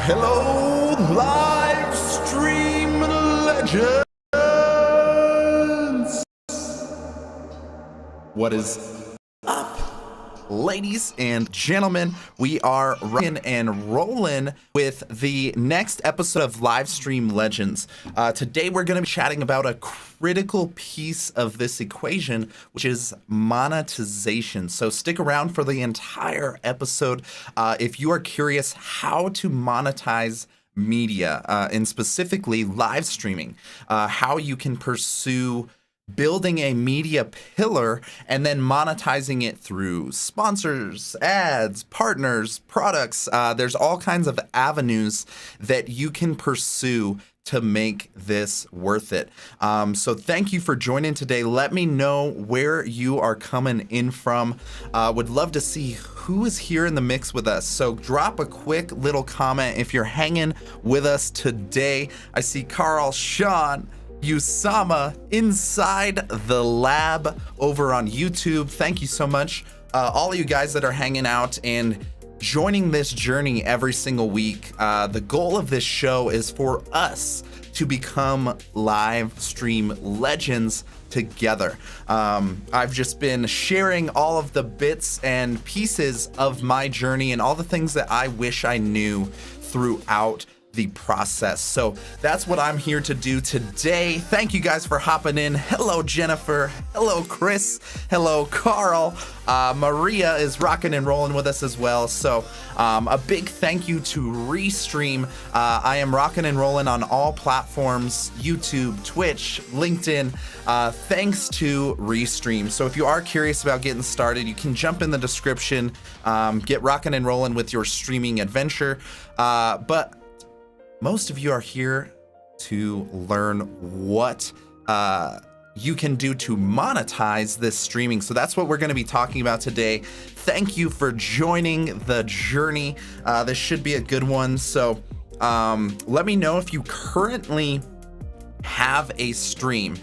Hello, Livestream Legends! What is up, ladies and gentlemen? We are rocking and rolling with the next episode of Livestream Legends. Today we're going to be chatting about a critical piece of this equation, which is monetization. So stick around for the entire episode if you are curious how to monetize media, and specifically live streaming, how you can pursue building a media pillar and then monetizing it through sponsors, ads, partners, products. There's all kinds of avenues that you can pursue to make this worth it. So thank you for joining today. Let me know where you are coming in from. Would love to see who is here in the mix with us. So drop a quick little comment if you're hanging with us today. I see Carl, Sean, Usama inside the lab over on YouTube. Thank you so much. All of you guys that are hanging out and joining this journey every single week. The goal of this show is for us to become live stream legends together. I've just been sharing all of the bits and pieces of my journey and all the things that I wish I knew throughout the process. So that's what I'm here to do today. Thank you guys for hopping in. Hello, Jennifer. Hello, Chris. Hello, Carl. Maria is rocking and rolling with us as well. So a big thank you to Restream. I am rocking and rolling on all platforms, YouTube, Twitch, LinkedIn, thanks to Restream. So if you are curious about getting started, you can jump in the description, get rocking and rolling with your streaming adventure. But most of you are here to learn what you can do to monetize this streaming. So that's what we're going to be talking about today. Thank you for joining the journey. This should be a good one. So let me know if you currently have a stream.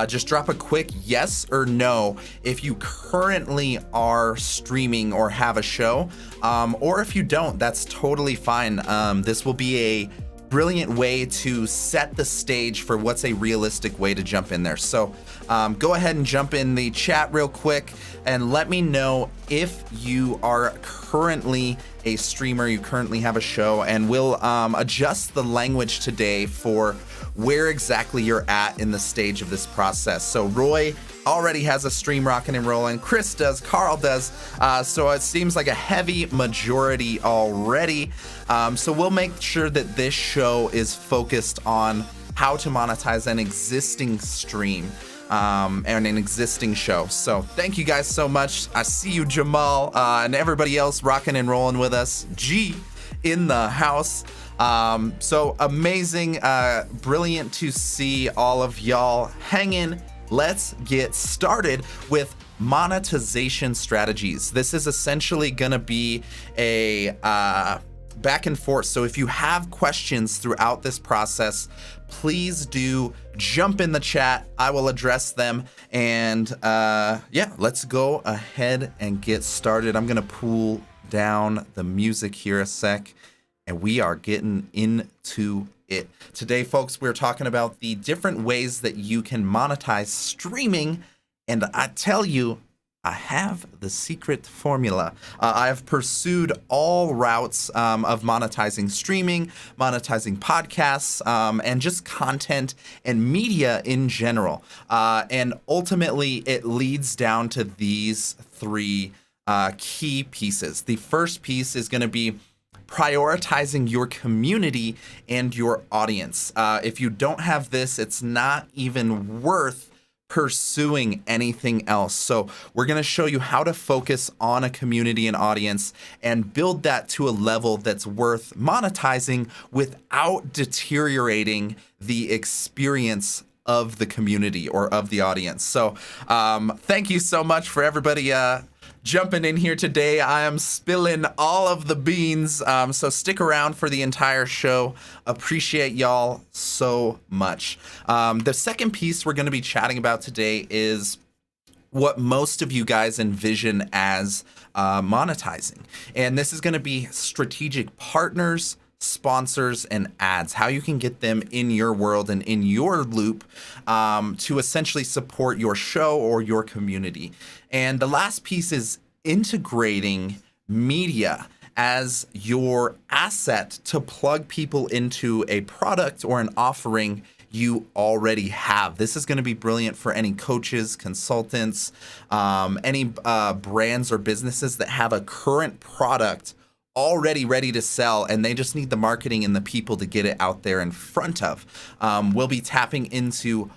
Just drop a quick yes or no if you currently are streaming or have a show. Or if you don't, that's totally fine. This will be a brilliant way to set the stage for what's a realistic way to jump in there. So go ahead and jump in the chat real quick and let me know if you are currently a streamer, you currently have a show, and we'll adjust the language today for where exactly you're at in the stage of this process. So Roy already has a stream rocking and rolling. Chris does, Carl does. So it seems like a heavy majority already. So we'll make sure that this show is focused on how to monetize an existing stream and an existing show. So thank you guys so much. I see you, Jamal, and everybody else rocking and rolling with us. G in the house. So amazing, brilliant to see all of y'all hanging. Let's get started with monetization strategies. This is essentially gonna be a back and forth. So if you have questions throughout this process, please do jump in the chat. I will address them. And yeah, let's go ahead and get started. I'm gonna pull down the music here a sec, and we are getting into it. Today, folks, we're talking about the different ways that you can monetize streaming. And I tell you, I have the secret formula. I have pursued all routes of monetizing streaming, monetizing podcasts, and just content and media in general. And ultimately, it leads down to these three key pieces. The first piece is going to be prioritizing your community and your audience. If you don't have this, it's not even worth pursuing anything else. So we're going to show you how to focus on a community and audience and build that to a level that's worth monetizing without deteriorating the experience of the community or of the audience. So thank you so much for everybody jumping in here today. I am spilling all of the beans, so stick around for the entire show. Appreciate y'all so much. The second piece we're going to be chatting about today is what most of you guys envision as monetizing. And this is going to be strategic partners, sponsors, and ads, how you can get them in your world and in your loop to essentially support your show or your community. And the last piece is integrating media as your asset to plug people into a product or an offering you already have. This is going to be brilliant for any coaches, consultants, any brands or businesses that have a current product already ready to sell, and they just need the marketing and the people to get it out there in front of. We'll be tapping into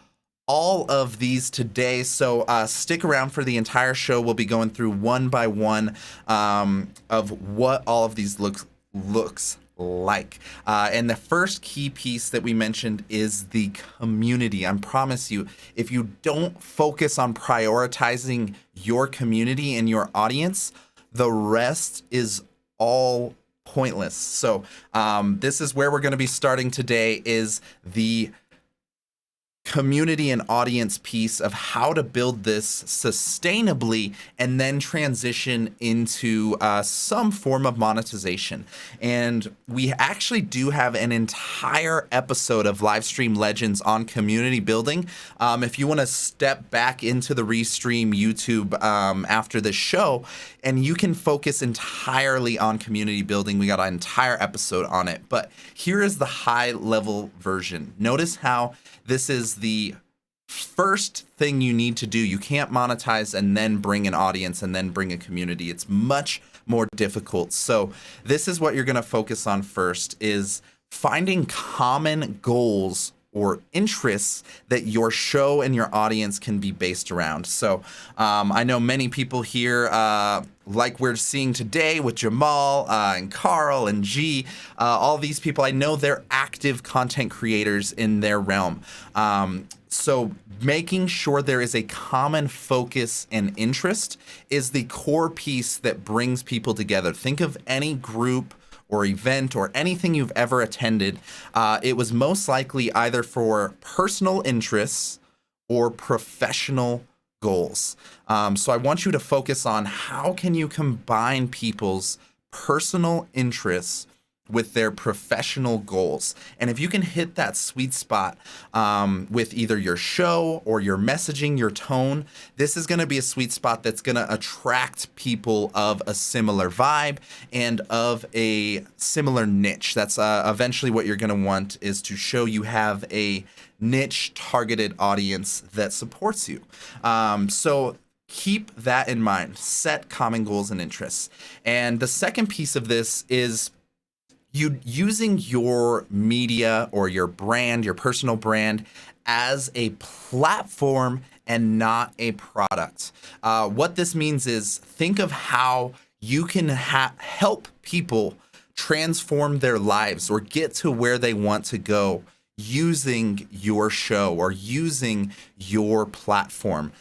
all of these today, so stick around for the entire show. We'll be going through one by one of what all of these looks like. And the first key piece that we mentioned is the community. I promise you, if you don't focus on prioritizing your community and your audience, the rest is all pointless. So this is where we're going to be starting today, is the community and audience piece of how to build this sustainably and then transition into some form of monetization. And we actually do have an entire episode of Livestream Legends on community building. If you want to step back into the Restream YouTube after the show, and you can focus entirely on community building, we got an entire episode on it. But here is the high level version. Notice how this is the first thing you need to do. You can't monetize and then bring an audience and then bring a community. It's much more difficult. So this is what you're going to focus on first, is finding common goals or interests that your show and your audience can be based around. So I know many people here, like we're seeing today with Jamal and Carl and G, all these people, I know they're active content creators in their realm. So making sure there is a common focus and interest is the core piece that brings people together. Think of any group or event or anything you've ever attended. It was most likely either for personal interests or professional goals. So I want you to focus on how can you combine people's personal interests with their professional goals. And if you can hit that sweet spot with either your show or your messaging, your tone, this is going to be a sweet spot that's going to attract people of a similar vibe and of a similar niche. That's eventually what you're going to want, is to show you have a niche targeted audience that supports you. So keep that in mind. Set common goals and interests. And the second piece of this is you using your media or your brand, your personal brand, as a platform and not a product. What this means is, think of how you can help people transform their lives or get to where they want to go using your show or using your platform.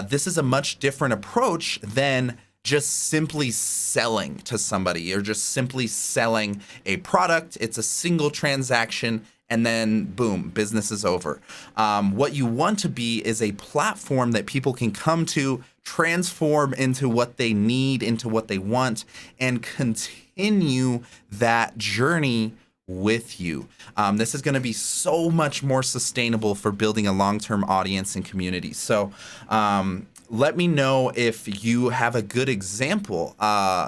This is a much different approach than just simply selling to somebody or just simply selling a product. It's a single transaction and then boom, business is over. What you want to be is a platform that people can come to, transform into what they need, into what they want, and continue that journey with you. This is going to be so much more sustainable for building a long-term audience and community. So let me know if you have a good example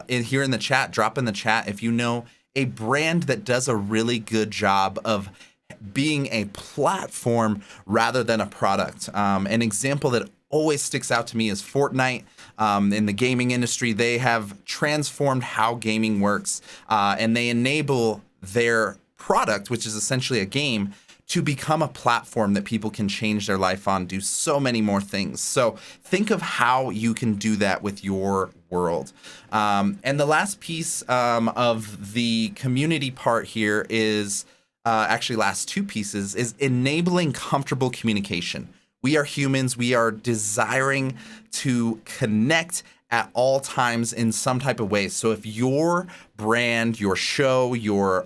here in the chat. Drop in the chat if you know a brand that does a really good job of being a platform rather than a product. An example that always sticks out to me is Fortnite. In the gaming industry, they have transformed how gaming works, and they enable their product, which is essentially a game, to become a platform that people can change their life on, do so many more things. So think of how you can do that with your world. And the last piece of the community part here is, actually last two pieces, is enabling comfortable communication. We are humans. We are desiring to connect at all times in some type of way. So if your brand, your show, your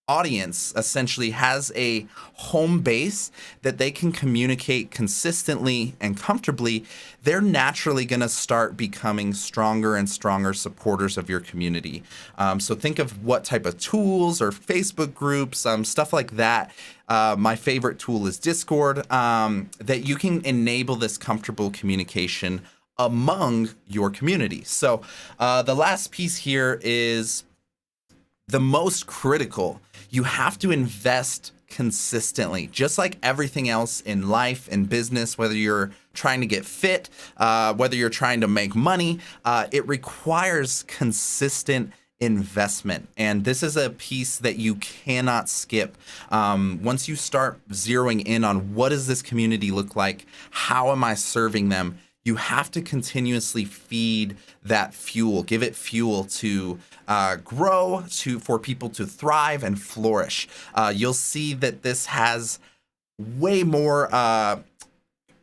audience essentially has a home base that they can communicate consistently and comfortably, they're naturally going to start becoming stronger and stronger supporters of your community. So think of what type of tools or Facebook groups, stuff like that. My favorite tool is Discord, that you can enable this comfortable communication among your community. So the last piece here is the most critical. You have to invest consistently, just like everything else in life and business, whether you're trying to get fit, whether you're trying to make money, it requires consistent investment. And this is a piece that you cannot skip. Once you start zeroing in on what does this community look like, how am I serving them, you have to continuously feed that fuel, give it fuel to grow, for people to thrive and flourish. You'll see that this has way more,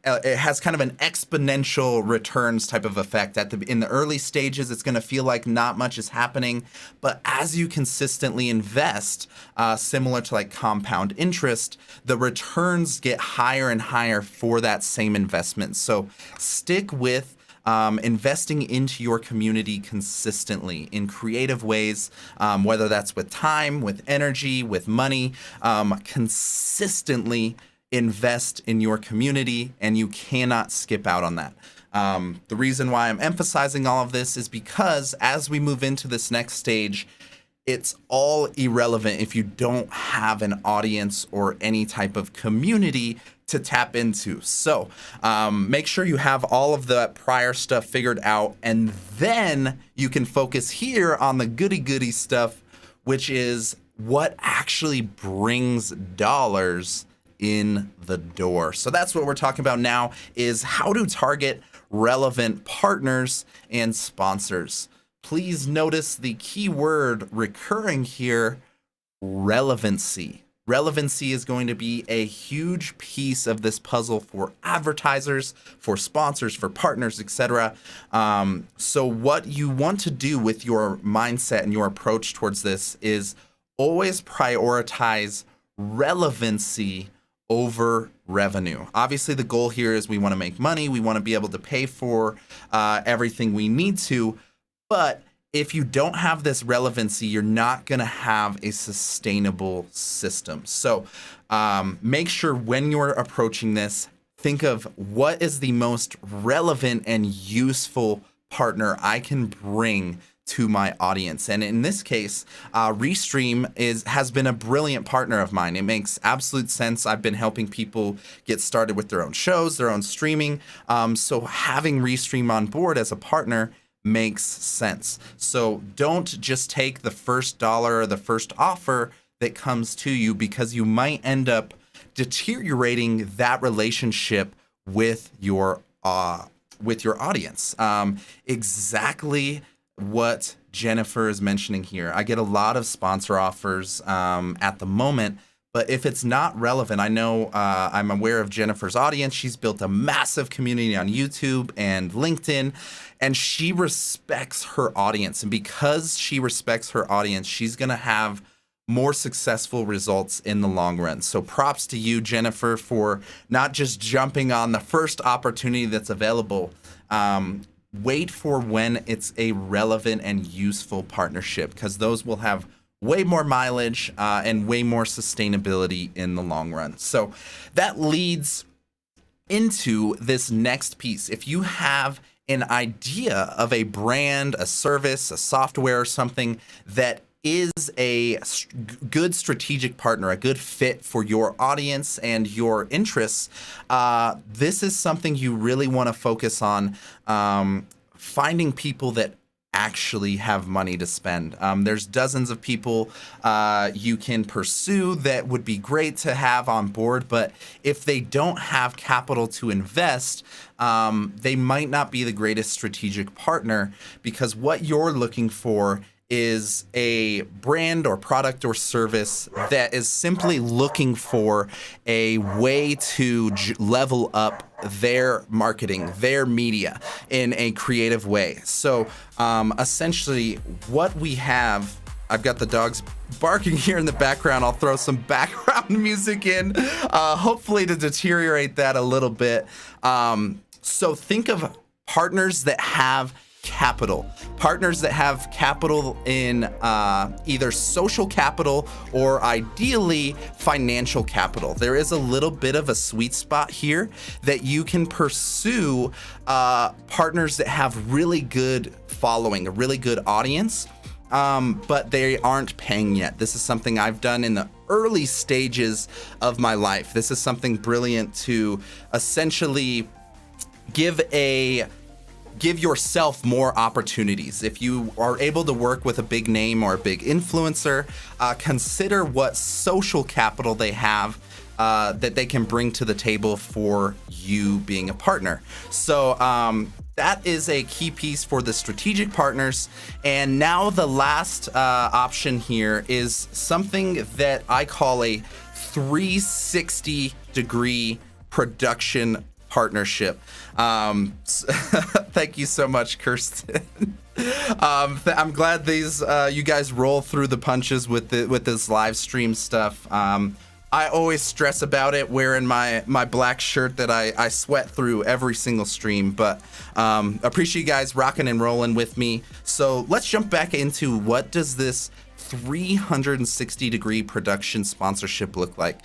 it has kind of an exponential returns type of effect. In the early stages, it's going to feel like not much is happening, but as you consistently invest, similar to like compound interest, the returns get higher and higher for that same investment. So stick with investing into your community consistently in creative ways, whether that's with time, with energy, with money, consistently invest in your community, and you cannot skip out on that. The reason why I'm emphasizing all of this is because as we move into this next stage, it's all irrelevant if you don't have an audience or any type of community to tap into. So make sure you have all of the prior stuff figured out, and then you can focus here on the goody stuff, which is what actually brings dollars in the door. So that's what we're talking about now, is how to target relevant partners and sponsors. Please notice the key word recurring here, relevancy. Relevancy is going to be a huge piece of this puzzle for advertisers, for sponsors, for partners, etc. So what you want to do with your mindset and your approach towards this is always prioritize relevancy over revenue. Obviously, the goal here is we want to make money. We want to be able to pay for everything we need to. But if you don't have this relevancy, you're not going to have a sustainable system. So make sure when you're approaching this, think of what is the most relevant and useful partner I can bring to my audience. And in this case, Restream has been a brilliant partner of mine. It makes absolute sense. I've been helping people get started with their own shows, their own streaming. So having Restream on board as a partner makes sense. So don't just take the first dollar or the first offer that comes to you, because you might end up deteriorating that relationship with your audience. Exactly what Jennifer is mentioning here. I get a lot of sponsor offers at the moment, but if it's not relevant, I know I'm aware of Jennifer's audience. She's built a massive community on YouTube and LinkedIn, and she respects her audience. And because she respects her audience, she's going to have more successful results in the long run. So props to you, Jennifer, for not just jumping on the first opportunity that's available. Wait for when it's a relevant and useful partnership, because those will have way more mileage and way more sustainability in the long run. So that leads into this next piece. If you have an idea of a brand, a service, a software, or something that is a good strategic partner, a good fit for your audience and your interests, this is something you really want to focus on, finding people that actually have money to spend. There's dozens of people you can pursue that would be great to have on board, but if they don't have capital to invest, they might not be the greatest strategic partner, because what you're looking for is a brand or product or service that is simply looking for a way to level up their marketing, their media in a creative way. So essentially what we have I've got the dogs barking here in the background. I'll throw some background music in, hopefully to deteriorate that a little bit. So think of partners that have capital. Partners that have capital in either social capital or ideally financial capital. There is a little bit of a sweet spot here that you can pursue partners that have really good following, a really good audience, but they aren't paying yet. This is something I've done in the early stages of my life. This is something brilliant to essentially give yourself more opportunities. If you are able to work with a big name or a big influencer, consider what social capital they have that they can bring to the table for you being a partner. So that is a key piece for the strategic partners. And now the last option here is something that I call a 360-degree production partnership. Thank you so much, Kirsten. I'm glad these you guys roll through the punches with this live stream stuff. I always stress about it wearing my black shirt that I sweat through every single stream, but appreciate you guys rocking and rolling with me. So let's jump back into what does this 360-degree production sponsorship look like.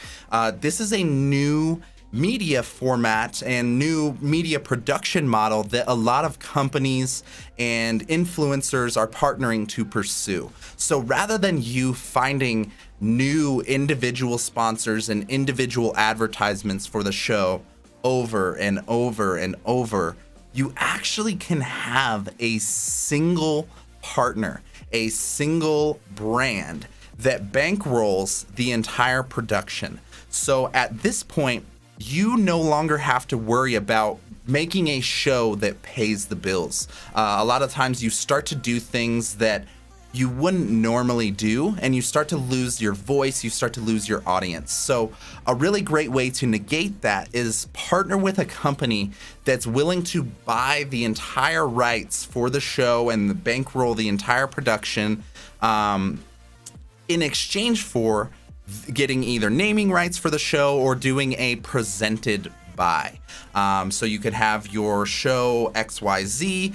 This is a new media format and new media production model that a lot of companies and influencers are partnering to pursue. So rather than you finding new individual sponsors and individual advertisements for the show over and over and over, you actually can have a single partner, a single brand that bankrolls the entire production. So at this point, you no longer have to worry about making a show that pays the bills. A lot of times you start to do things that you wouldn't normally do, and you start to lose your voice, you start to lose your audience. So a really great way to negate that is partner with a company that's willing to buy the entire rights for the show and bankroll the entire production in exchange for getting either naming rights for the show or doing a presented by. So you could have your show XYZ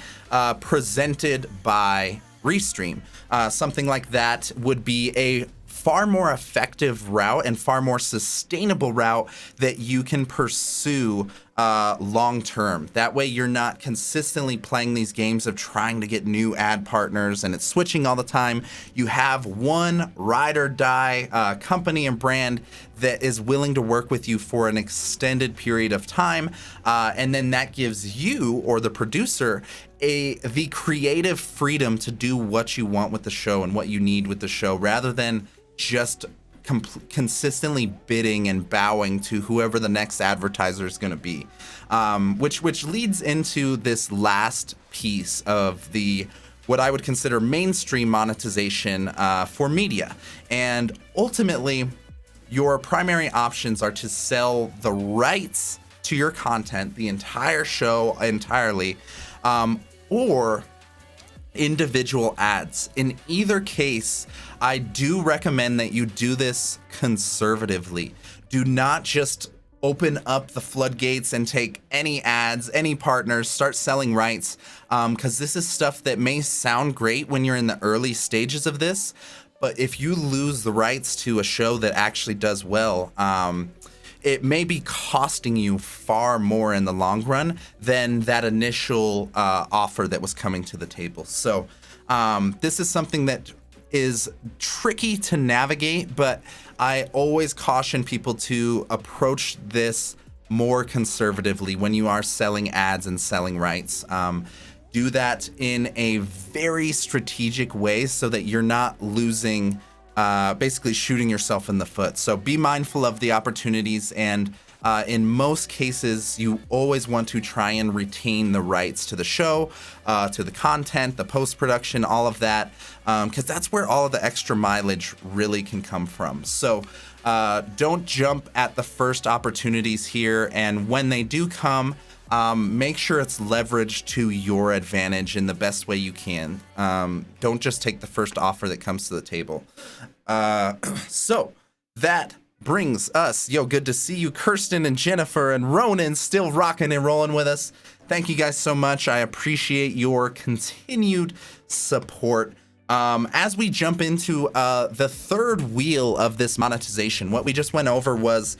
presented by Restream. Something like that would be a far more effective route and far more sustainable route that you can pursue long term. That way you're not consistently playing these games of trying to get new ad partners and it's switching all the time. You have one ride or die company and brand that is willing to work with you for an extended period of time, and then that gives you or the producer the creative freedom to do what you want with the show and what you need with the show, rather than just consistently bidding and bowing to whoever the next advertiser is going to be, which leads into this last piece of the what I would consider mainstream monetization for media. And ultimately, your primary options are to sell the rights to your content, the entire show entirely, or individual ads. In either case, I do recommend that you do this conservatively. Do not just open up the floodgates and take any ads, any partners, start selling rights, because this is stuff that may sound great when you're in the early stages of this, but if you lose the rights to a show that actually does well, it may be costing you far more in the long run than that initial offer that was coming to the table. So this is something that is tricky to navigate, but I always caution people to approach this more conservatively when you are selling ads and selling rights. Do that in a very strategic way so that you're not losing, basically shooting yourself in the foot. So be mindful of the opportunities, and in most cases, you always want to try and retain the rights to the show, to the content, the post-production, all of that, because that's where all of the extra mileage really can come from. So don't jump at the first opportunities here, and when they do come, make sure it's leveraged to your advantage in the best way you can. Don't just take the first offer that comes to the table. So that brings us, good to see you, Kirsten and Jennifer and Ronan, still rocking and rolling with us. Thank you guys so much. I appreciate your continued support. As we jump into the third wheel of this monetization, what we just went over was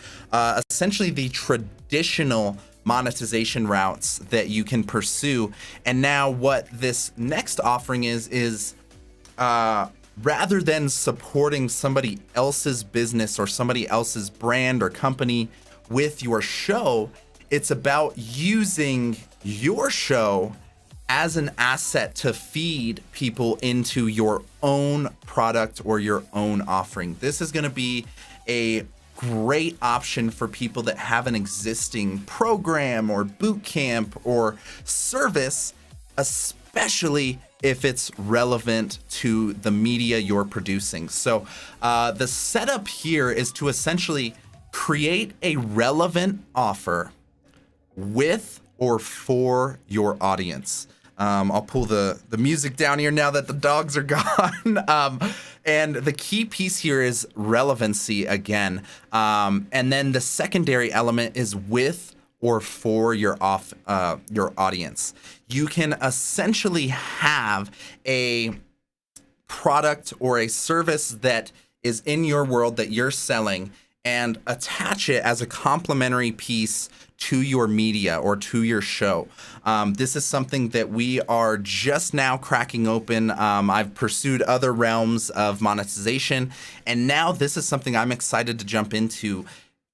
essentially the traditional monetization routes that you can pursue. And now what this next offering is rather than supporting somebody else's business or somebody else's brand or company with your show, it's about using your show as an asset to feed people into your own product or your own offering. This is going to be a great option for people that have an existing program or boot camp or service, especially if it's relevant to the media you're producing. So the setup here is to essentially create a relevant offer with or for your audience. I'll pull the music down here now that the dogs are gone. And the key piece here is relevancy again. And then the secondary element is with or for your audience. You can essentially have a product or a service that is in your world that you're selling and attach it as a complementary piece to your media or to your show. This is something that we are just now cracking open. I've pursued other realms of monetization, and now this is something I'm excited to jump into,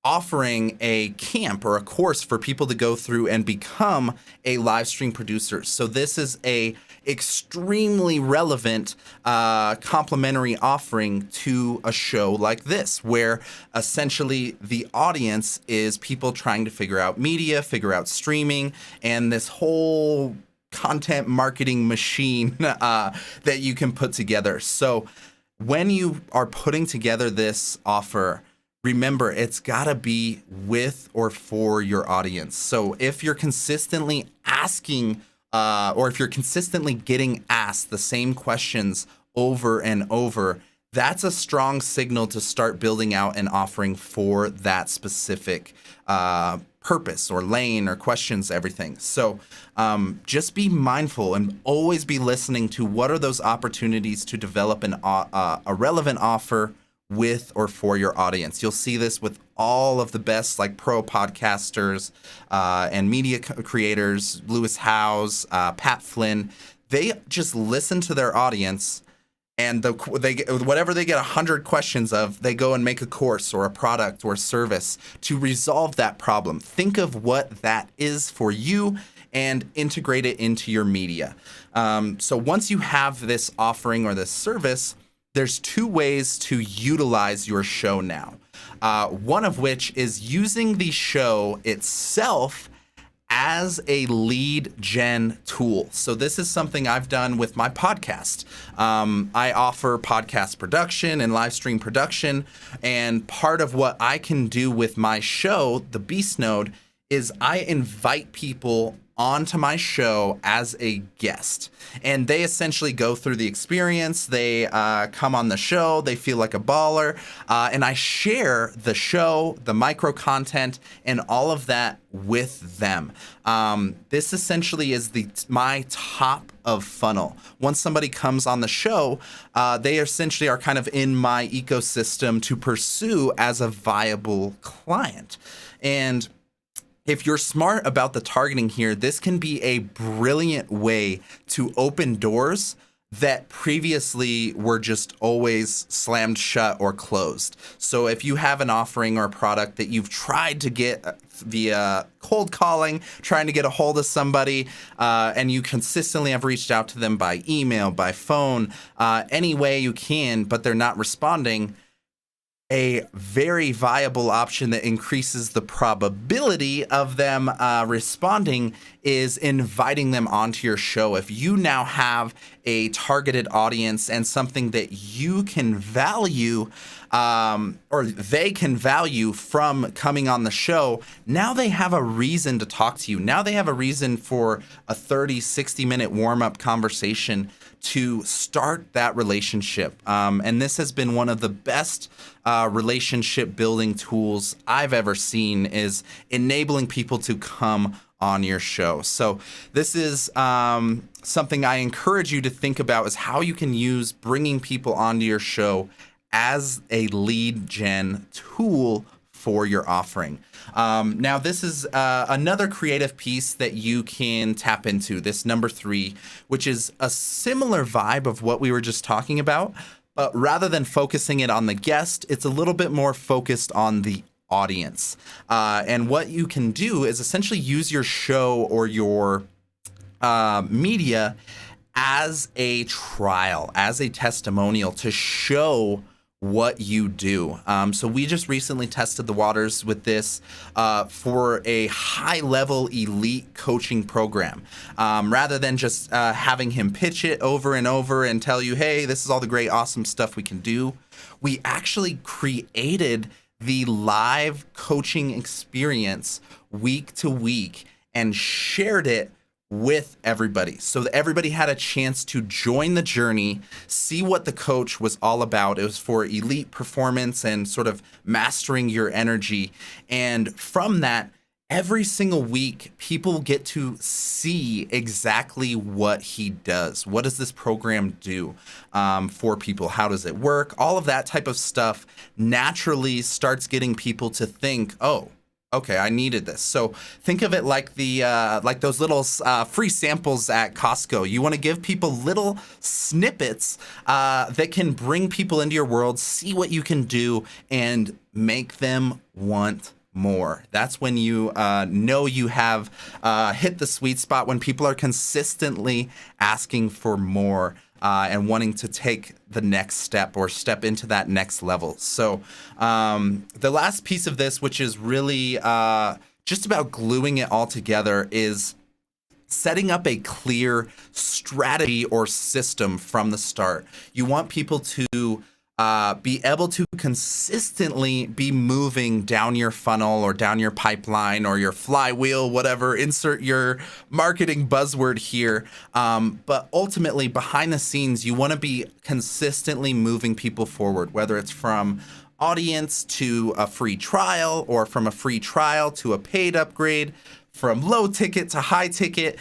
offering a camp or a course for people to go through and become a live stream producer. So this is a extremely relevant complimentary offering to a show like this, where essentially the audience is people trying to figure out media, figure out streaming, and this whole content marketing machine that you can put together. So when you are putting together this offer, remember, it's gotta be with or for your audience. So if you're consistently asking or if you're consistently getting asked the same questions over and over, that's a strong signal to start building out an offering for that specific purpose or lane or questions, everything. So just be mindful and always be listening to what are those opportunities to develop a relevant offer with or for your audience. You'll see this with all of the best like pro podcasters and media creators, Lewis Howes, Pat Flynn. They just listen to their audience, and whatever they get 100 questions of, they go and make a course or a product or service to resolve that problem. Think of what that is for you and integrate it into your media. So once you have this offering or this service, there's two ways to utilize your show now. One of which is using the show itself as a lead gen tool. So this is something I've done with my podcast. I offer podcast production and live stream production. And part of what I can do with my show, The Beast Node, is I invite people onto my show as a guest, and they essentially go through the experience. They come on the show, they feel like a baller, and I share the show, the micro content, and all of that with them. This essentially is my top of funnel. Once somebody comes on the show, they essentially are kind of in my ecosystem to pursue as a viable client. And if you're smart about the targeting here, this can be a brilliant way to open doors that previously were just always slammed shut or closed. So if you have an offering or a product that you've tried to get via cold calling, trying to get a hold of somebody, and you consistently have reached out to them by email, by phone, any way you can, but they're not responding, a very viable option that increases the probability of them responding is inviting them onto your show. If you now have a targeted audience and something that you can value, or they can value from coming on the show, now they have a reason to talk to you. Now they have a reason for a 30, 60-minute warm-up conversation to start that relationship. And this has been one of the best relationship building tools I've ever seen, is enabling people to come on your show. So this is something I encourage you to think about, is how you can use bringing people onto your show as a lead gen tool for your offering. Now, this is another creative piece that you can tap into, this number 3, which is a similar vibe of what we were just talking about, but rather than focusing it on the guest, it's a little bit more focused on the audience. And what you can do is essentially use your show or your media as a trial, as a testimonial to show what you do. So we just recently tested the waters with this for a high-level elite coaching program. Rather than just having him pitch it over and over and tell you, hey, this is all the great, awesome stuff we can do, we actually created the live coaching experience week to week and shared it with everybody, so that everybody had a chance to join the journey, see what the coach was all about. It was for elite performance and sort of mastering your energy. And from that, every single week, people get to see exactly what he does. What does this program do for people? How does it work? All of that type of stuff naturally starts getting people to think, oh, okay, I needed this. So think of it like the like those little free samples at Costco. You want to give people little snippets that can bring people into your world, see what you can do, and make them want more. That's when you know you have hit the sweet spot, when people are consistently asking for more and wanting to take the next step or step into that next level. So the last piece of this, which is really just about gluing it all together, is setting up a clear strategy or system from the start. You want people to be able to consistently be moving down your funnel or down your pipeline or your flywheel, whatever, insert your marketing buzzword here. But ultimately, behind the scenes, you want to be consistently moving people forward, whether it's from audience to a free trial, or from a free trial to a paid upgrade, from low ticket to high ticket.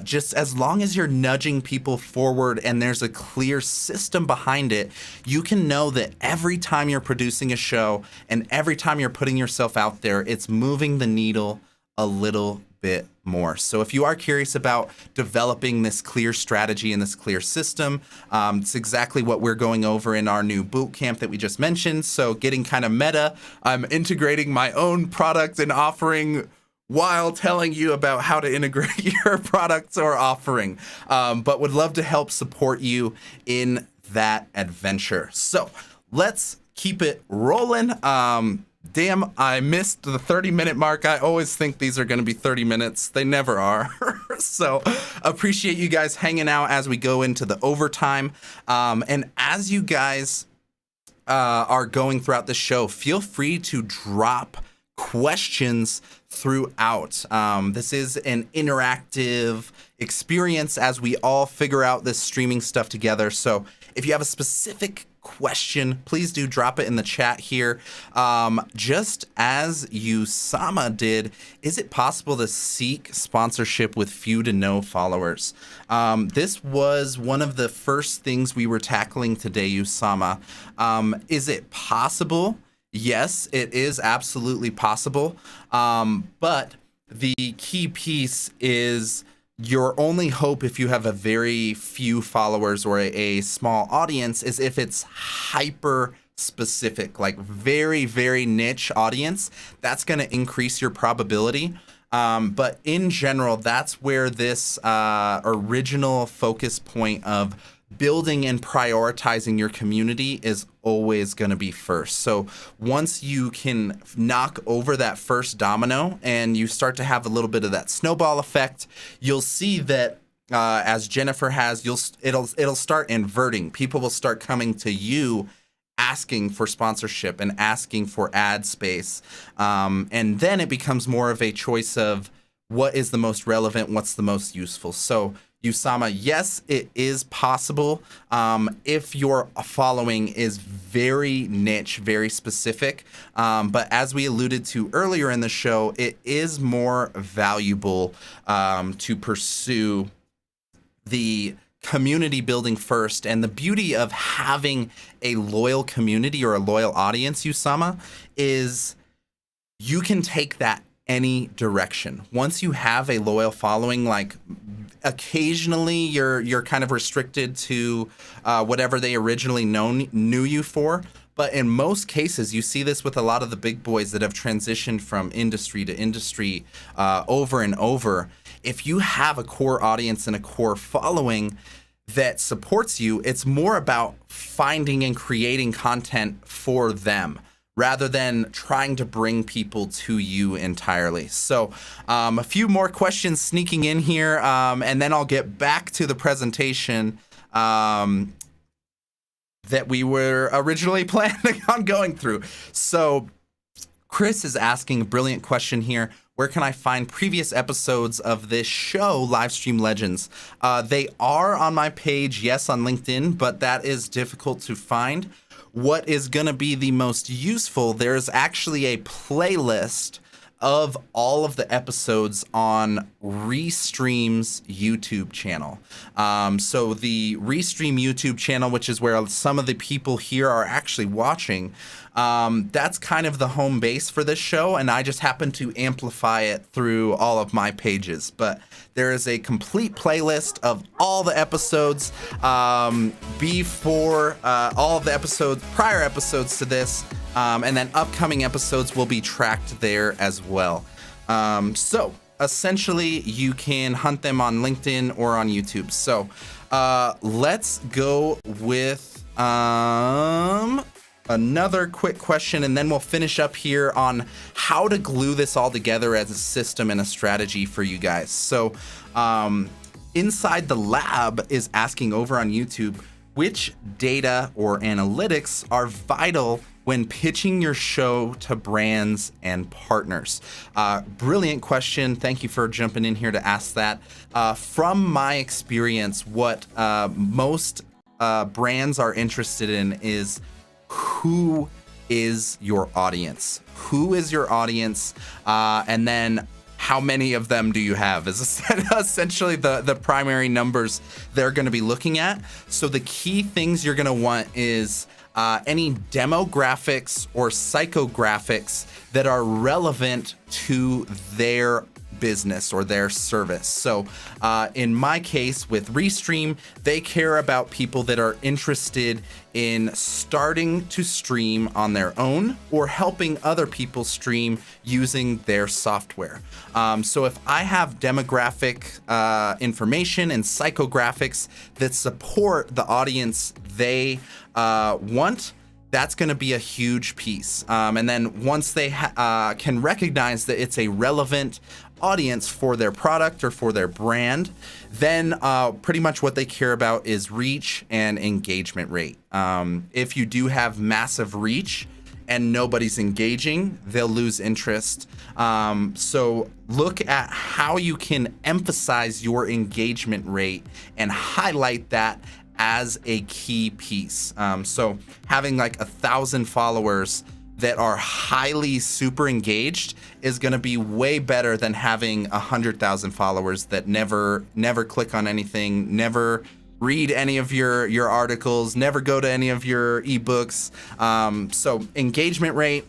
Just as long as you're nudging people forward and there's a clear system behind it, you can know that every time you're producing a show and every time you're putting yourself out there, it's moving the needle a little bit more. So if you are curious about developing this clear strategy and this clear system, it's exactly what we're going over in our new boot camp that we just mentioned. So getting kind of meta, I'm integrating my own product and offering while telling you about how to integrate your products or offering, but would love to help support you in that adventure. So let's keep it rolling. Damn, I missed the 30-minute mark. I always think these are going to be 30 minutes. They never are. So appreciate you guys hanging out as we go into the overtime. And as you guys are going throughout the show, feel free to drop questions throughout. This is an interactive experience as we all figure out this streaming stuff together. So if you have a specific question, please do drop it in the chat here. Just as Usama did, is it possible to seek sponsorship with few to no followers? This was one of the first things we were tackling today, Usama. Is it possible? Yes, it is absolutely possible. But the key piece is your only hope, if you have a very few followers or a small audience, is if it's hyper specific, like very, very niche audience. That's going to increase your probability. But in general, that's where this original focus point of building and prioritizing your community is always going to be first. So once you can knock over that first domino and you start to have a little bit of that snowball effect, you'll see that as Jennifer has, it'll start inverting. People will start coming to you asking for sponsorship and asking for ad space. And then it becomes more of a choice of what is the most relevant, what's the most useful. So Usama, yes, it is possible if your following is very niche, very specific. But as we alluded to earlier in the show, it is more valuable to pursue the community building first. And the beauty of having a loyal community or a loyal audience, Usama, is you can take that any direction. Once you have a loyal following, like occasionally you're kind of restricted to whatever they originally knew you for. But in most cases, you see this with a lot of the big boys that have transitioned from industry to industry over and over. If you have a core audience and a core following that supports you, it's more about finding and creating content for them rather than trying to bring people to you entirely. So a few more questions sneaking in here, and then I'll get back to the presentation that we were originally planning on going through. So Chris is asking a brilliant question here. Where can I find previous episodes of this show, Livestream Legends? They are on my page, yes, on LinkedIn, but that is difficult to find. What is going to be the most useful, there's actually a playlist of all of the episodes on Restream's YouTube channel. So the Restream YouTube channel, which is where some of the people here are actually watching, that's kind of the home base for this show, and I just happen to amplify it through all of my pages. But there is a complete playlist of all the episodes before all of the episodes, prior episodes to this, and then upcoming episodes will be tracked there as well. So essentially, you can hunt them on LinkedIn or on YouTube. So let's go with another quick question, and then we'll finish up here on how to glue this all together as a system and a strategy for you guys. So Inside the Lab is asking over on YouTube, which data or analytics are vital when pitching your show to brands and partners? Brilliant question. Thank you for jumping in here to ask that. From my experience, what most brands are interested in is who is your audience? Who is your audience? And then how many of them do you have is essentially the primary numbers they're going to be looking at. So the key things you're going to want is any demographics or psychographics that are relevant to their business or their service. So in my case with Restream, they care about people that are interested in starting to stream on their own or helping other people stream using their software. So if I have demographic information and psychographics that support the audience they want, that's going to be a huge piece. And then once they can recognize that it's a relevant audience for their product or for their brand, then pretty much what they care about is reach and engagement rate. If you do have massive reach and nobody's engaging, they'll lose interest. So look at how you can emphasize your engagement rate and highlight that as a key piece. So having like 1,000 followers that are highly super engaged is going to be way better than having 100,000 followers that never click on anything, never read any of your articles, never go to any of your ebooks. So engagement rate,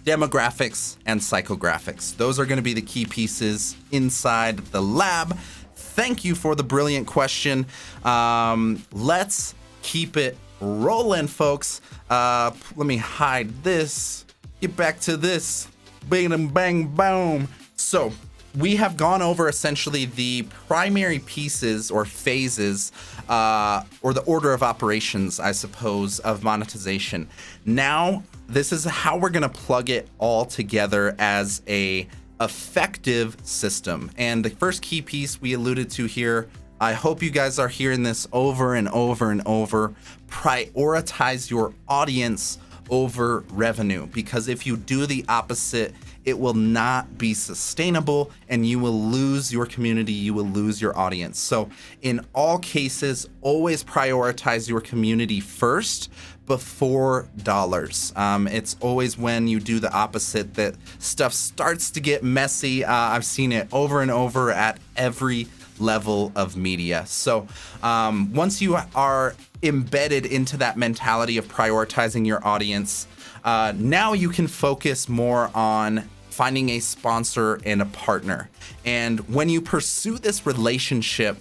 demographics, and psychographics. Those are going to be the key pieces inside the lab. Thank you for the brilliant question. Let's keep it rolling, folks. Let me hide this. Get back to this. Bang, bang, boom. So we have gone over essentially the primary pieces or phases, or the order of operations, I suppose, of monetization. Now, this is how we're going to plug it all together as a effective system. And the first key piece we alluded to here, I hope you guys are hearing this over and over and over: prioritize your audience over revenue, because if you do the opposite, it will not be sustainable and you will lose your community, you will lose your audience. So in all cases, always prioritize your community first before dollars. It's always when you do the opposite that stuff starts to get messy. I've seen it over and over at every level of media. So once you are embedded into that mentality of prioritizing your audience, now you can focus more on finding a sponsor and a partner. And when you pursue this relationship,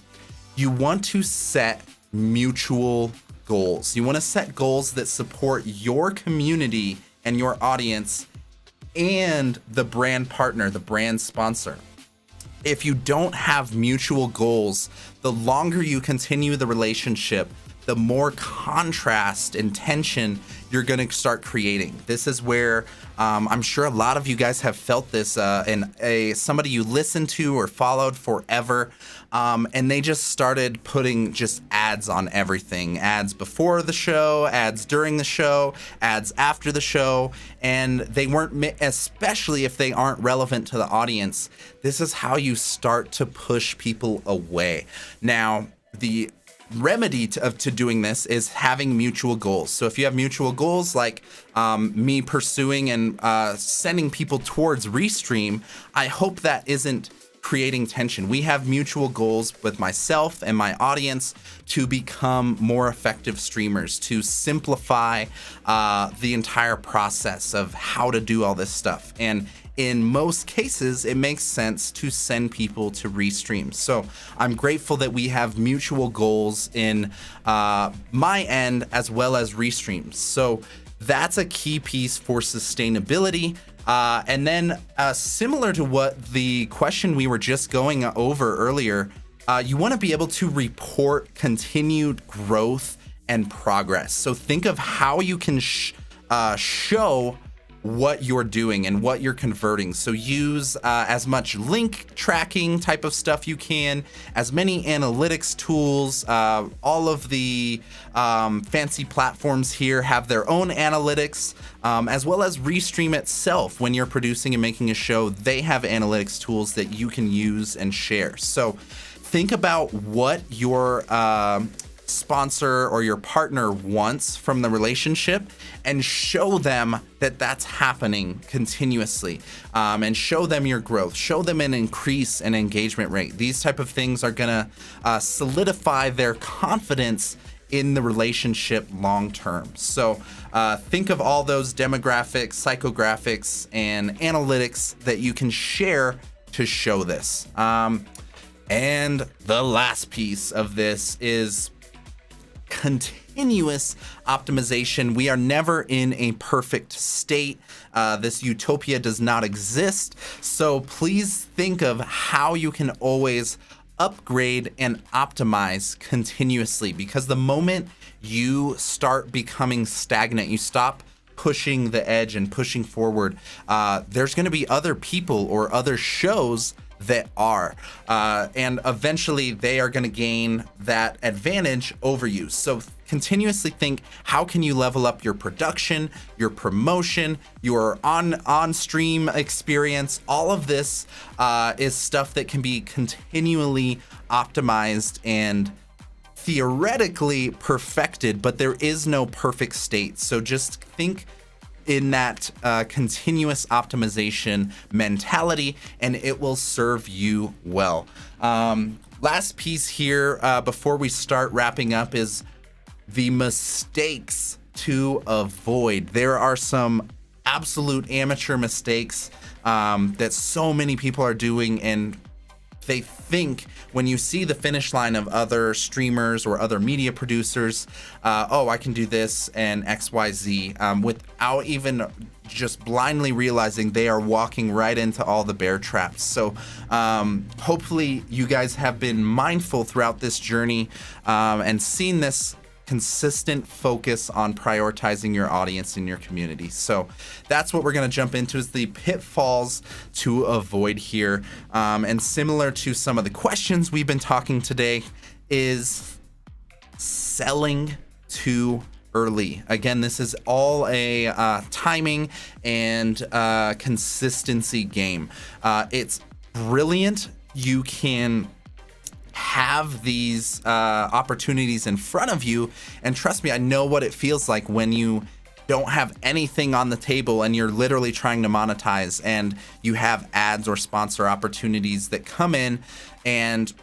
you want to set mutual goals. You want to set goals that support your community and your audience and the brand partner, the brand sponsor. If you don't have mutual goals, the longer you continue the relationship, the more contrast and tension you're going to start creating. This is where I'm sure a lot of you guys have felt this in somebody you listened to or followed forever, and they just started putting just ads on everything. Ads before the show, ads during the show, ads after the show, and they weren't, especially if they aren't relevant to the audience. This is how you start to push people away. Now, the remedy to doing this is having mutual goals. So if you have mutual goals, like me pursuing and sending people towards Restream, I hope that isn't creating tension. We have mutual goals with myself and my audience to become more effective streamers, to simplify the entire process of how to do all this stuff. And in most cases, it makes sense to send people to Restream. So I'm grateful that we have mutual goals in my end as well as Restream. So that's a key piece for sustainability. And then similar to what the question we were just going over earlier, you want to be able to report continued growth and progress. So think of how you can show what you're doing and what you're converting. So use as much link tracking type of stuff you can, as many analytics tools. All of the fancy platforms here have their own analytics, as well as Restream itself. When you're producing and making a show, they have analytics tools that you can use and share. So think about what your sponsor or your partner wants from the relationship and show them that that's happening continuously, and show them your growth, show them an increase in engagement rate. These type of things are gonna solidify their confidence in the relationship long term. So think of all those demographics, psychographics, and analytics that you can share to show this. And the last piece of this is continuous optimization. We are never in a perfect state. This utopia does not exist. So please think of how you can always upgrade and optimize continuously, because the moment you start becoming stagnant, you stop pushing the edge and pushing forward, there's going to be other people or other shows that are, and eventually they are going to gain that advantage over you. So continuously think, how can you level up your production, your promotion, your on stream experience? All of this is stuff that can be continually optimized and theoretically perfected, but there is no perfect state. So just think in that continuous optimization mentality, and it will serve you well. Last piece here before we start wrapping up is the mistakes to avoid. There are some absolute amateur mistakes that so many people are doing, and they think when you see the finish line of other streamers or other media producers, oh, I can do this and XYZ, without even just blindly realizing they are walking right into all the bear traps. So hopefully you guys have been mindful throughout this journey and seen this consistent focus on prioritizing your audience and your community. So that's what we're going to jump into, is the pitfalls to avoid here. And similar to some of the questions we've been talking today, is selling too early. Again, this is all a timing and consistency game. It's brilliant. You can have these opportunities in front of you, and trust me, I know what it feels like when you don't have anything on the table and you're literally trying to monetize, and you have ads or sponsor opportunities that come in and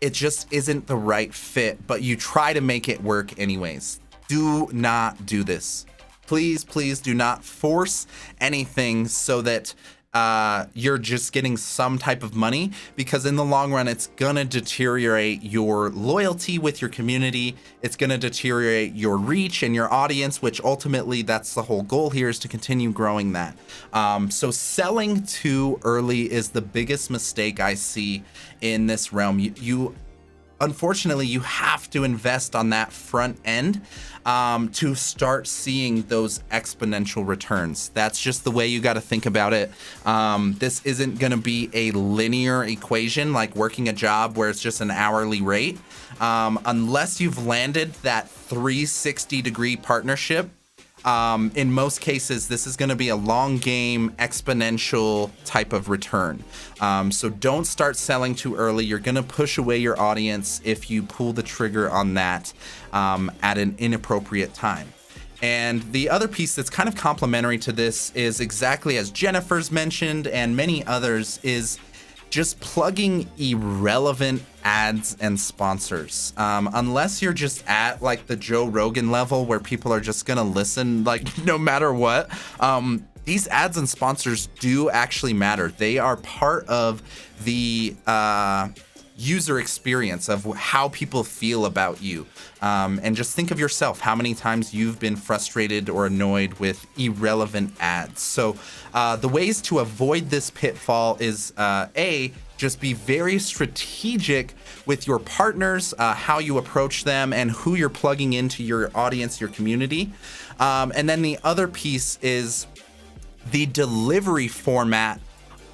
it just isn't the right fit, but you try to make it work anyways. Do not do this. Please do not force anything so that you're just getting some type of money, because in the long run, it's gonna deteriorate your loyalty with your community. It's gonna deteriorate your reach and your audience, which ultimately that's the whole goal here, is to continue growing that. So selling too early is the biggest mistake I see in this realm. Unfortunately, you have to invest on that front end to start seeing those exponential returns. That's just the way you got to think about it. This isn't going to be a linear equation like working a job where it's just an hourly rate. Unless you've landed that 360-degree partnership, in most cases, this is going to be a long game, exponential type of return. So don't start selling too early. You're going to push away your audience if you pull the trigger on that at an inappropriate time. And the other piece that's kind of complementary to this is exactly as Jennifer's mentioned and many others, is just plugging irrelevant ads and sponsors. Unless you're just at like the Joe Rogan level where people are just gonna listen like no matter what, these ads and sponsors do actually matter. They are part of the user experience of how people feel about you. And just think of yourself, how many times you've been frustrated or annoyed with irrelevant ads. So the ways to avoid this pitfall is just be very strategic with your partners, how you approach them and who you're plugging into your audience, your community. And then the other piece is the delivery format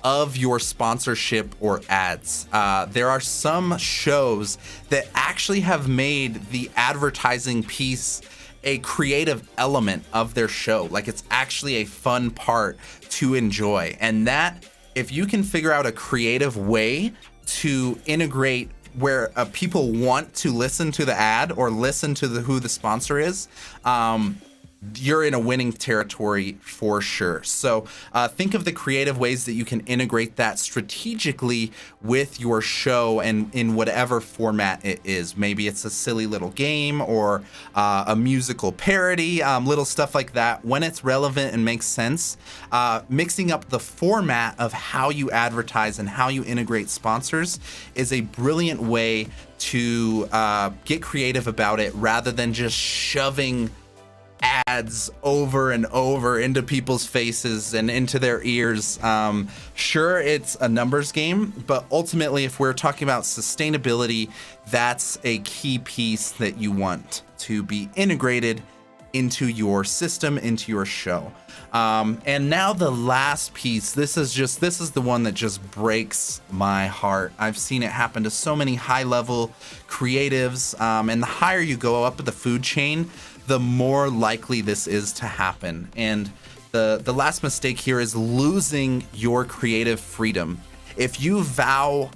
of your sponsorship or ads. There are some shows that actually have made the advertising piece a creative element of their show. Like, it's actually a fun part to enjoy. And that, if you can figure out a creative way to integrate where people want to listen to the ad or listen to who the sponsor is, you're in a winning territory for sure. So think of the creative ways that you can integrate that strategically with your show and in whatever format it is. Maybe it's a silly little game or a musical parody, little stuff like that. When it's relevant and makes sense, mixing up the format of how you advertise and how you integrate sponsors is a brilliant way to get creative about it, rather than just shoving ads over and over into people's faces and into their ears. Sure, it's a numbers game, but ultimately, if we're talking about sustainability, that's a key piece that you want to be integrated into your system, into your show. And now the last piece, this is the one that just breaks my heart. I've seen it happen to so many high-level creatives, and the higher you go up the food chain, the more likely this is to happen. And the last mistake here is losing your creative freedom. If you vow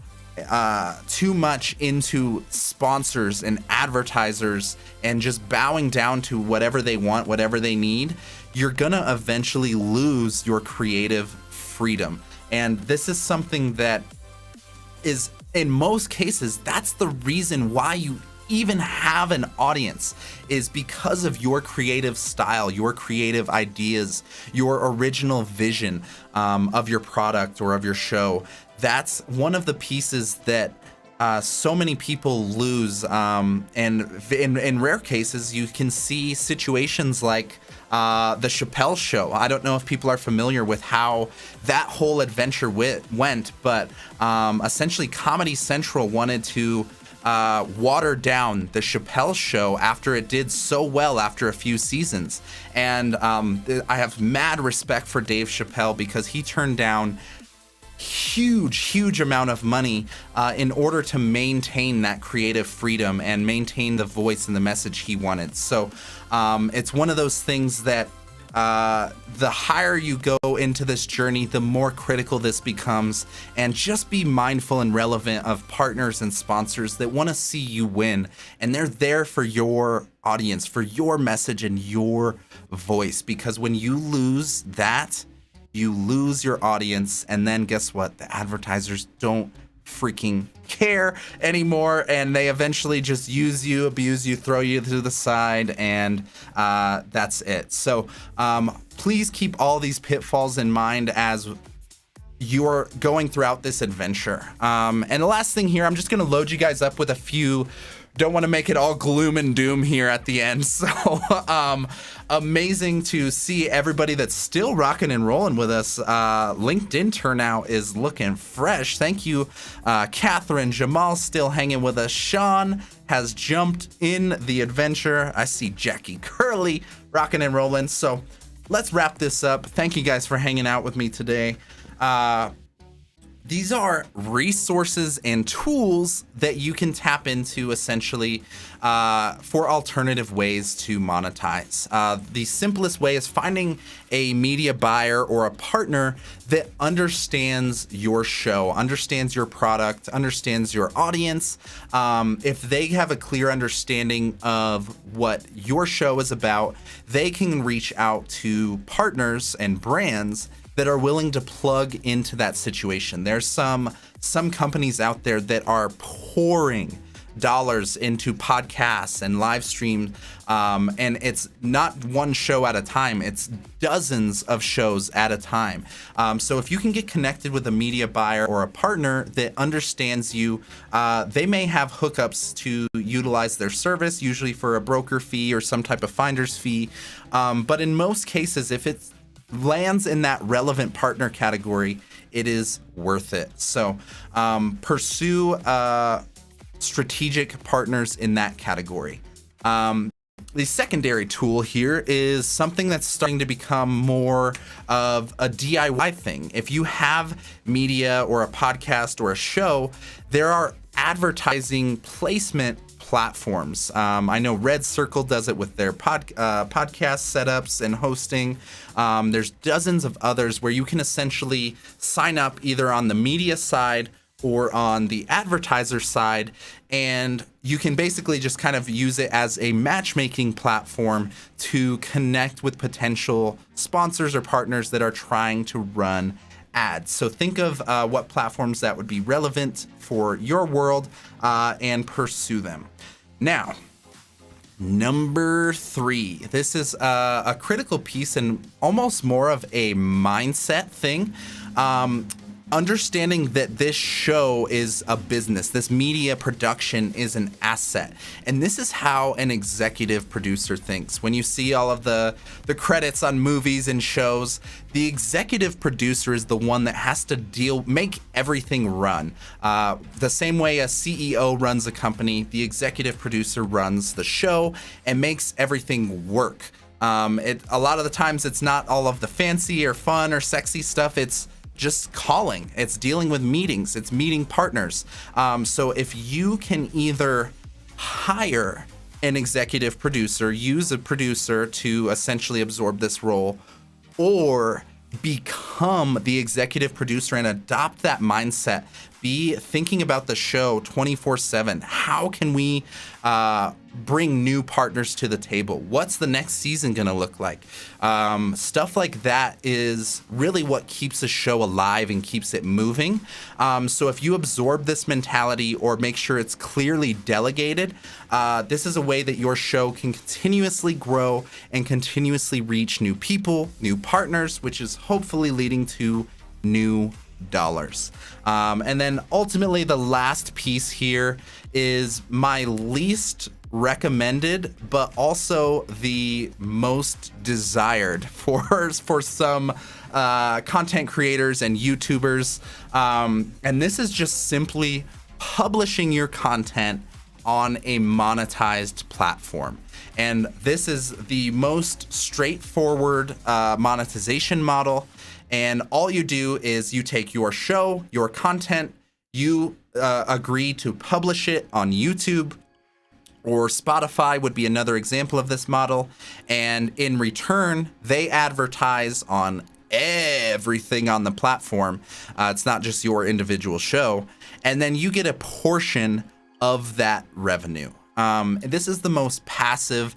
too much into sponsors and advertisers and just bowing down to whatever they want, whatever they need, you're gonna eventually lose your creative freedom. And this is something that is, in most cases, that's the reason why you even have an audience is because of your creative style, your creative ideas, your original vision of your product or of your show. That's one of the pieces that so many people lose, and in rare cases you can see situations like the Chappelle Show. I don't know if people are familiar with how that whole adventure went, but essentially Comedy Central wanted to water down the Chappelle Show after it did so well after a few seasons. And I have mad respect for Dave Chappelle because he turned down huge amount of money in order to maintain that creative freedom and maintain the voice and the message he wanted. So it's one of those things that the higher you go into this journey, the more critical this becomes. And just be mindful and relevant of partners and sponsors that want to see you win, and they're there for your audience, for your message and your voice. Because when you lose that, you lose your audience, and then guess what? The advertisers don't freaking care anymore, and they eventually just use you, abuse you, throw you to the side, and that's it. So please keep all these pitfalls in mind as you're going throughout this adventure. And the last thing here, I'm just going to load you guys up with a few. Don't want to make it all gloom and doom here at the end. So amazing to see everybody that's still rocking and rolling with us. LinkedIn turnout is looking fresh. Thank you, Catherine. Jamal's still hanging with us. Sean has jumped in the adventure. I see Jackie Curley rocking and rolling. So let's wrap this up. Thank you guys for hanging out with me today. These are resources and tools that you can tap into essentially for alternative ways to monetize. The simplest way is finding a media buyer or a partner that understands your show, understands your product, understands your audience. If they have a clear understanding of what your show is about, they can reach out to partners and brands that are willing to plug into that situation. There's some companies out there that are pouring dollars into podcasts and live streams, and it's not one show at a time, it's dozens of shows at a time. So if you can get connected with a media buyer or a partner that understands you, they may have hookups to utilize their service, usually for a broker fee or some type of finder's fee. But in most cases, if it lands in that relevant partner category, it is worth it. So pursue strategic partners in that category. The secondary tool here is something that's starting to become more of a DIY thing. If you have media or a podcast or a show, there are advertising placement platforms. I know Red Circle does it with their podcast setups and hosting. There's dozens of others where you can essentially sign up either on the media side or on the advertiser side, and you can basically just kind of use it as a matchmaking platform to connect with potential sponsors or partners that are trying to run ads. So think of what platforms that would be relevant for your world and pursue them. Now, number 3. This is a critical piece and almost more of a mindset thing. Understanding that this show is a business, this media production is an asset. And this is how an executive producer thinks. When you see all of the credits on movies and shows, the executive producer is the one that has to make everything run. The same way a CEO runs a company, the executive producer runs the show and makes everything work. A lot of the times it's not all of the fancy or fun or sexy stuff. It's just calling, it's dealing with meetings, it's meeting partners. So if you can either hire an executive producer, use a producer to essentially absorb this role, or become the executive producer and adopt that mindset be thinking about the show 24/7. How can we bring new partners to the table? What's the next season going to look like? Stuff like that is really what keeps a show alive and keeps it moving. So if you absorb this mentality or make sure it's clearly delegated, this is a way that your show can continuously grow and continuously reach new people, new partners, which is hopefully leading to new dollars. And then ultimately the last piece here is my least recommended, but also the most desired for some content creators and YouTubers. And this is just simply publishing your content on a monetized platform. And this is the most straightforward monetization model. And all you do is you take your show, your content, you agree to publish it on YouTube, or Spotify would be another example of this model. And in return, they advertise on everything on the platform. It's not just your individual show. And then you get a portion of that revenue. This is the most passive,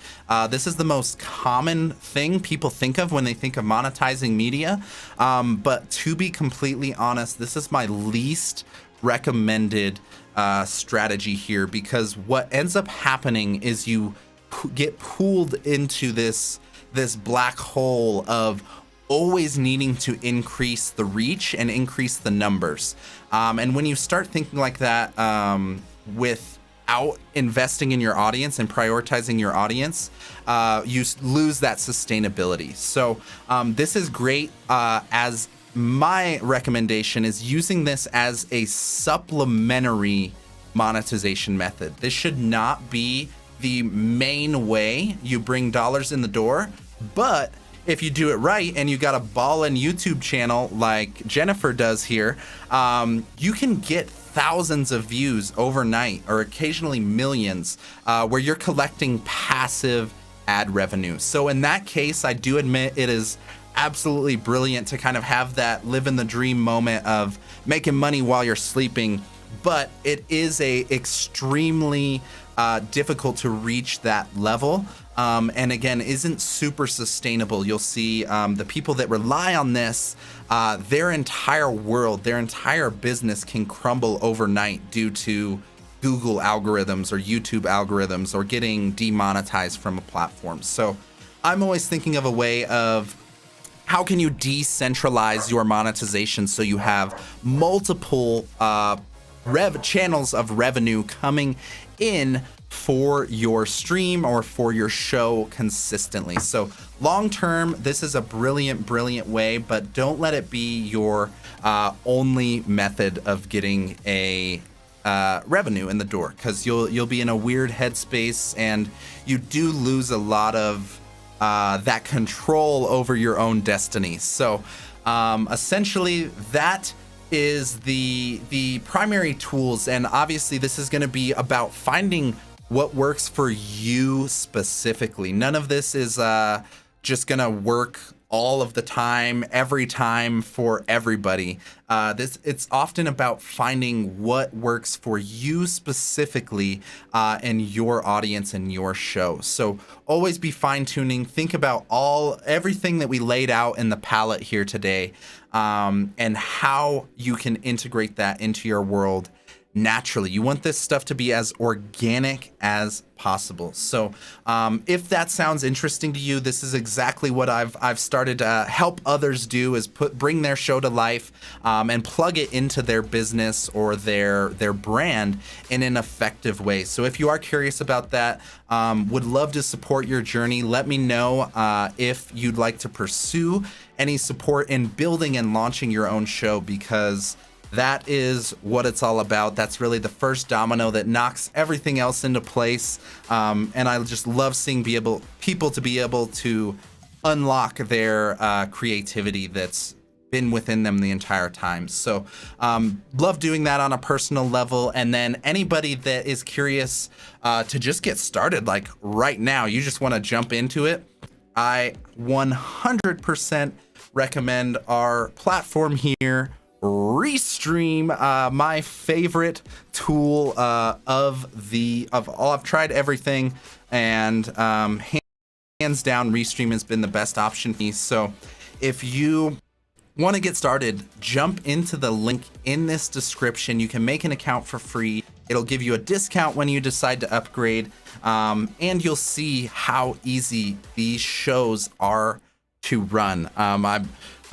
this is the most common thing people think of when they think of monetizing media. But to be completely honest, this is my least recommended strategy here, because what ends up happening is you get pulled into this black hole of always needing to increase the reach and increase the numbers. And when you start thinking like that, without investing in your audience and prioritizing your audience, you lose that sustainability. So this is great. As my recommendation is using this as a supplementary monetization method. This should not be the main way you bring dollars in the door, but if you do it right and you got a ballin' YouTube channel like Jennifer does here, you can get thousands of views overnight, or occasionally millions, where you're collecting passive ad revenue. So in that case, I do admit it is absolutely brilliant to kind of have that live in the dream moment of making money while you're sleeping, but it is extremely difficult to reach that level. And again, isn't super sustainable. You'll see the people that rely on this, their entire world, their entire business can crumble overnight due to Google algorithms or YouTube algorithms or getting demonetized from a platform. So I'm always thinking of a way of how can you decentralize your monetization so you have multiple channels of revenue coming in for your stream or for your show consistently. So long term, this is a brilliant way, but don't let it be your only method of getting a revenue in the door, because you'll be in a weird headspace and you do lose a lot of that control over your own destiny. So essentially that is the primary tools, and obviously this is going to be about finding what works for you specifically. None of this is just going to work all of the time, every time for everybody. It's often about finding what works for you specifically and your audience and your show. So always be fine-tuning. Think about everything that we laid out in the palette here today, and how you can integrate that into your world naturally. You want this stuff to be as organic as possible. So if that sounds interesting to you, this is exactly what I've started to help others do, is bring their show to life and plug it into their business or their brand in an effective way. So if you are curious about that, would love to support your journey. Let me know if you'd like to pursue any support in building and launching your own show, because that is what it's all about. That's really the first domino that knocks everything else into place. And I just love seeing people to be able to unlock their creativity that's been within them the entire time. So love doing that on a personal level. And then anybody that is curious to just get started, like right now, you just want to jump into it, I 100% recommend our platform here, Restream, my favorite tool of all. I've tried everything, and hands down, Restream has been the best option for me. So if you want to get started, jump into the link in this description. You can make an account for free. It'll give you a discount when you decide to upgrade, and you'll see how easy these shows are to run.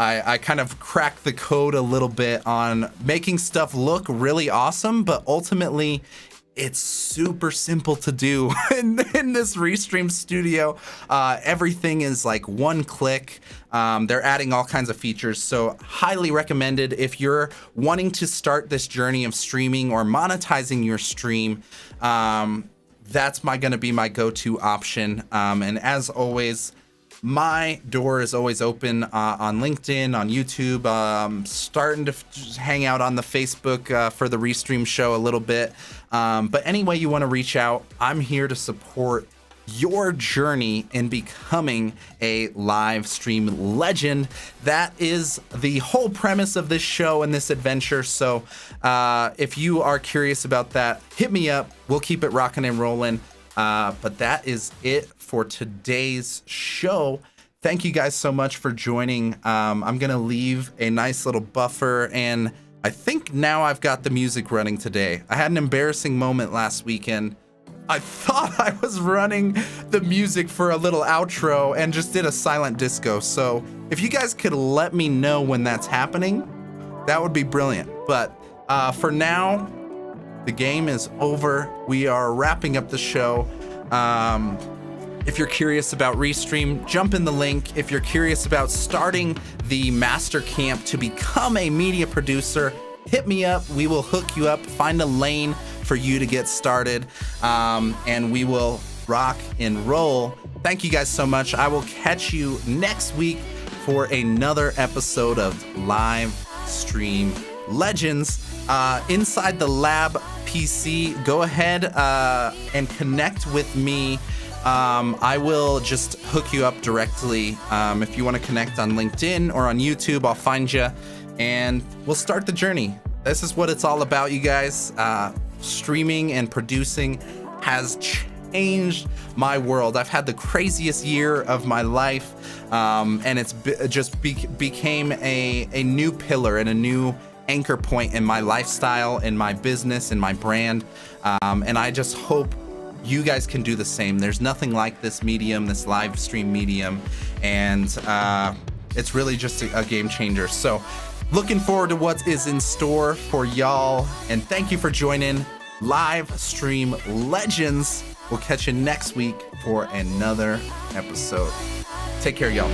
I kind of cracked the code a little bit on making stuff look really awesome, but ultimately it's super simple to do in this Restream studio. Everything is like one click. They're adding all kinds of features, so highly recommended if you're wanting to start this journey of streaming or monetizing your stream. That's gonna be my go-to option. And as always, my door is always open on LinkedIn, on YouTube, starting to hang out on the Facebook for the Restream show a little bit. But any way you want to reach out, I'm here to support your journey in becoming a live stream legend. That is the whole premise of this show and this adventure. So if you are curious about that, hit me up. We'll keep it rocking and rolling. But that is it for today's show. Thank you guys so much for joining. I'm gonna leave a nice little buffer, and I think now I've got the music running today. I had an embarrassing moment last weekend. I thought I was running the music for a little outro and just did a silent disco. So if you guys could let me know when that's happening, that would be brilliant. But for now, the game is over. We are wrapping up the show. If you're curious about Restream, jump in the link. If you're curious about starting the master camp to become a media producer, hit me up. We will hook you up, find a lane for you to get started, and we will rock and roll. Thank you guys so much. I will catch you next week for another episode of Livestream Legends. Inside the lab PC, go ahead and connect with me. I will just hook you up directly. If you want to connect on LinkedIn or on YouTube, I'll find you and we'll start the journey. This is what it's all about, you guys. Streaming and producing has changed my world. I've had the craziest year of my life, and it's became a new pillar and a new anchor point in my lifestyle, in my business, in my brand. And I just hope you guys can do the same. There's nothing like this medium, this live stream medium, and it's really just a game changer. So looking forward to what is in store for y'all, and thank you for joining Livestream Legends. We'll catch you next week for another episode. Take care, y'all.